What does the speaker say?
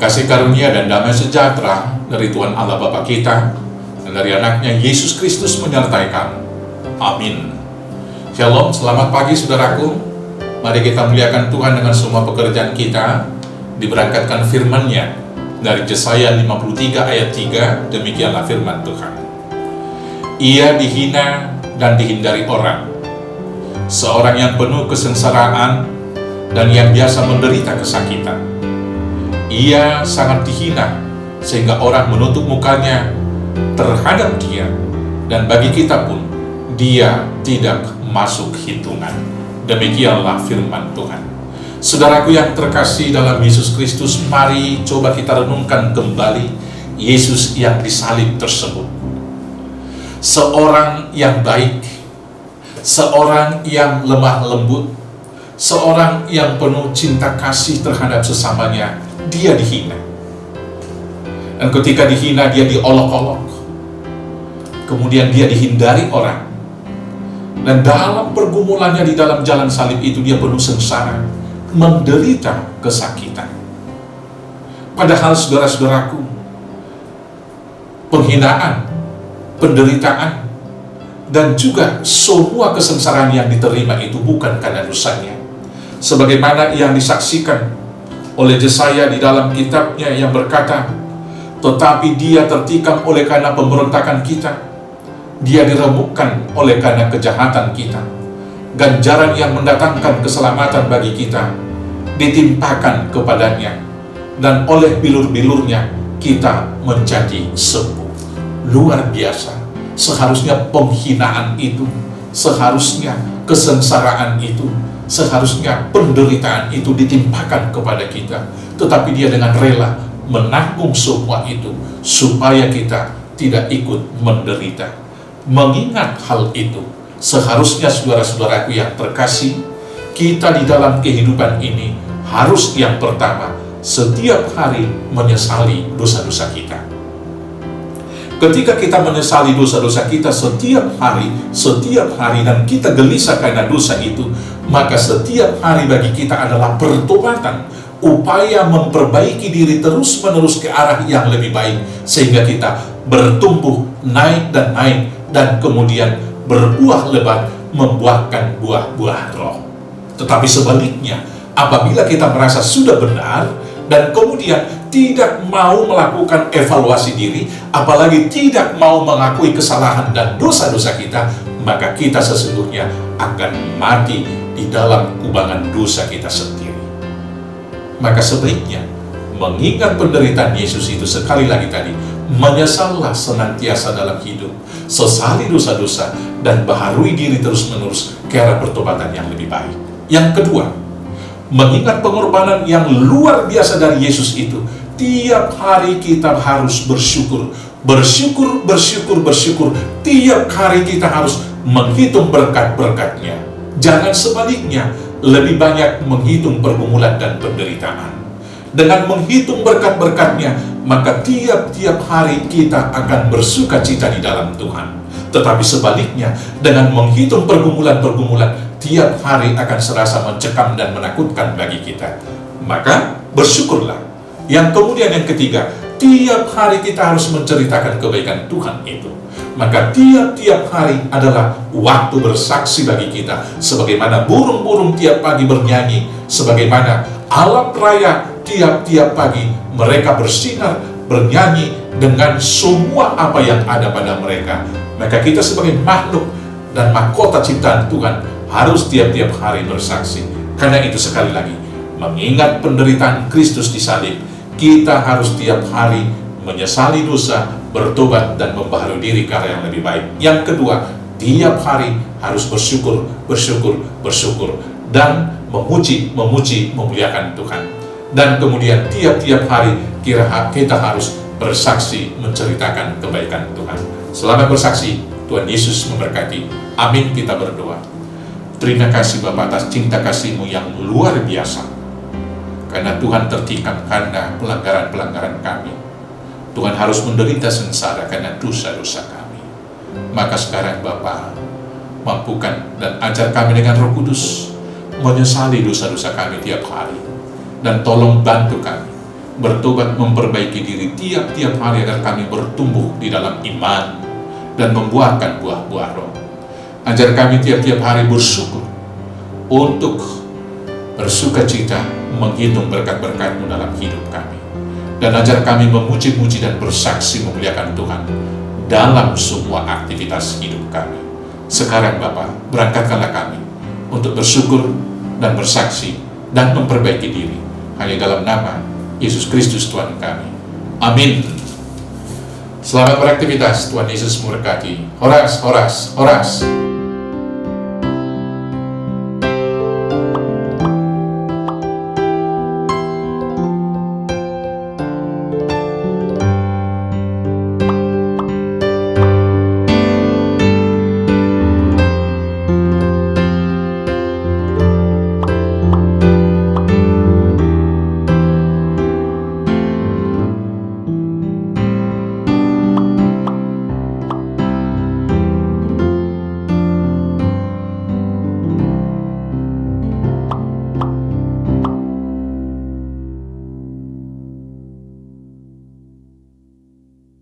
Kasih karunia dan damai sejahtera dari Tuhan Allah Bapa kita dan dari anaknya Yesus Kristus menyertai kamu. Amin. Shalom, selamat pagi saudaraku. Mari kita muliakan Tuhan dengan semua pekerjaan kita. Diberangkatkan firman-Nya dari Yesaya 53 ayat 3. Demikianlah firman Tuhan. Ia dihina dan dihindari orang, seorang yang penuh kesengsaraan dan yang biasa menderita kesakitan. Ia sangat dihina sehingga orang menutup mukanya terhadap dia, dan bagi kita pun dia tidak masuk hitungan. Demikianlah firman Tuhan. Saudaraku yang terkasih dalam Yesus Kristus, mari coba kita renungkan kembali Yesus yang disalib tersebut. Seorang yang baik, seorang yang lemah lembut, seorang yang penuh cinta kasih terhadap sesamanya, dia dihina. Dan ketika dihina, dia diolok-olok. Kemudian dia dihindari orang. Dan dalam pergumulannya di dalam jalan salib itu, dia penuh sengsara, menderita kesakitan. Padahal saudara-saudaraku, penghinaan, penderitaan, dan juga semua kesengsaraan yang diterima itu bukan karena dosanya. Sebagaimana yang disaksikan oleh Yesaya di dalam kitabnya yang berkata, tetapi dia tertikam oleh karena pemberontakan kita, dia diremukkan oleh karena kejahatan kita. Ganjaran yang mendatangkan keselamatan bagi kita ditimpakan kepadanya, dan oleh bilur-bilurnya kita menjadi sembuh. Luar biasa. Seharusnya penghinaan itu, seharusnya kesengsaraan itu, seharusnya penderitaan itu ditimpakan kepada kita. Tetapi dia dengan rela menanggung semua itu supaya kita tidak ikut menderita. Mengingat hal itu, seharusnya saudara-saudaraku yang terkasih, kita di dalam kehidupan ini harus yang pertama, setiap hari menyesali dosa-dosa kita. Ketika kita menyesali dosa-dosa kita setiap hari, dan kita gelisah karena dosa itu, maka setiap hari bagi kita adalah pertobatan, upaya memperbaiki diri terus-menerus ke arah yang lebih baik, sehingga kita bertumbuh, naik, dan kemudian berbuah lebat, membuahkan buah-buah roh. Tetapi sebaliknya, apabila kita merasa sudah benar, dan kemudian tidak mau melakukan evaluasi diri, apalagi tidak mau mengakui kesalahan dan dosa-dosa kita, maka kita sesungguhnya akan mati di dalam kubangan dosa kita sendiri. Maka sebaiknya, mengingat penderitaan Yesus itu sekali lagi tadi, menyesallah senantiasa dalam hidup, sesali dosa-dosa, dan baharui diri terus-menerus ke arah pertobatan yang lebih baik. Yang kedua, mengingat pengorbanan yang luar biasa dari Yesus itu, tiap hari kita harus bersyukur. Tiap hari kita harus menghitung berkat-berkatnya. Jangan sebaliknya, lebih banyak menghitung pergumulan dan penderitaan. Dengan menghitung berkat-berkatnya, maka tiap-tiap hari kita akan bersuka cita di dalam Tuhan. Tetapi sebaliknya, dengan menghitung pergumulan-pergumulan, tiap hari akan serasa mencekam dan menakutkan bagi kita. Maka bersyukurlah. Yang kemudian yang ketiga, tiap hari kita harus menceritakan kebaikan Tuhan itu. Maka tiap-tiap hari adalah waktu bersaksi bagi kita. Sebagaimana burung-burung tiap pagi bernyanyi, sebagaimana alam raya tiap-tiap pagi mereka bersinar, bernyanyi dengan semua apa yang ada pada mereka. Maka kita sebagai makhluk dan mahkota ciptaan Tuhan harus tiap-tiap hari bersaksi. Karena itu sekali lagi, mengingat penderitaan Kristus di salib, kita harus tiap hari menyesali dosa, bertobat, dan membaharui diri ke arah yang lebih baik. Yang kedua, tiap hari harus bersyukur, dan memuji, memuliakan Tuhan. Dan kemudian tiap-tiap hari kita harus bersaksi, menceritakan kebaikan Tuhan. Selamat bersaksi, Tuhan Yesus memberkati. Amin, kita berdoa. Terima kasih Bapa atas cinta kasih-Mu yang luar biasa. Karena Tuhan tertikam karena pelanggaran-pelanggaran kami. Tuhan harus menderita sengsara karena dosa-dosa kami. Maka sekarang Bapa, mampukan dan ajar kami dengan Roh Kudus menyesali dosa-dosa kami tiap hari. Dan tolong bantu kami bertobat, memperbaiki diri tiap-tiap hari agar kami bertumbuh di dalam iman dan membuahkan buah-buah roh. Ajar kami tiap-tiap hari bersyukur untuk bersukacita menghitung berkat-berkat-Mu dalam hidup kami. Dan ajar kami memuji-muji dan bersaksi memuliakan Tuhan dalam semua aktivitas hidup kami. Sekarang Bapa, berangkatkanlah kami untuk bersyukur dan bersaksi dan memperbaiki diri. Hanya dalam nama Yesus Kristus Tuhan kami. Amin. Selamat beraktivitas. Tuhan Yesus memberkati. Horas, horas, horas.